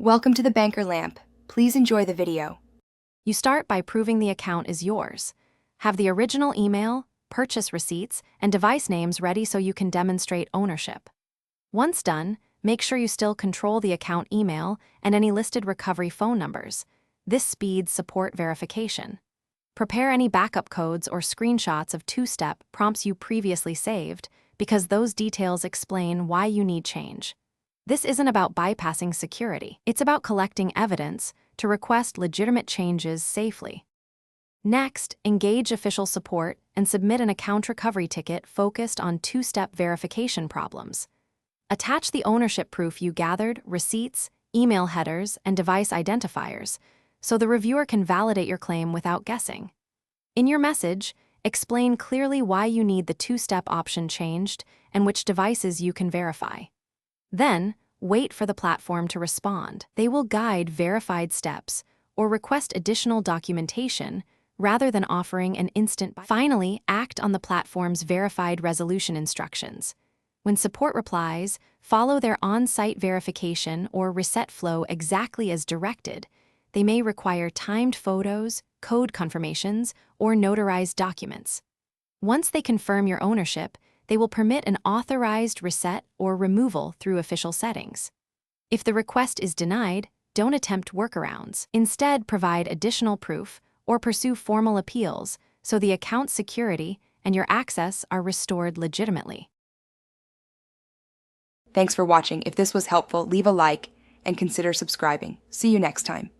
Welcome to the Banker Lamp. Please enjoy the video. You start by proving the account is yours. Have the original email, purchase receipts, and device names ready so you can demonstrate ownership. Once done, make sure you still control the account email and any listed recovery phone numbers. This speeds support verification. Prepare any backup codes or screenshots of two-step prompts you previously saved, because those details explain why you need change. This isn't about bypassing security. It's about collecting evidence to request legitimate changes safely. Next, engage official support and submit an account recovery ticket focused on two-step verification problems. Attach the ownership proof you gathered, receipts, email headers, and device identifiers, so the reviewer can validate your claim without guessing. In your message, explain clearly why you need the two-step option changed and which devices you can verify. Then, wait for the platform to respond. They will guide verified steps or request additional documentation rather than offering an instant buy. Finally, act on the platform's verified resolution instructions. When support replies, follow their on-site verification or reset flow exactly as directed. They may require timed photos, code confirmations, or notarized documents. Once they confirm your ownership, they will permit an authorized reset or removal through official settings. If the request is denied, don't attempt workarounds. Instead, provide additional proof or pursue formal appeals so the account's security and your access are restored legitimately. Thanks for watching. If this was helpful, leave a like and consider subscribing. See you next time.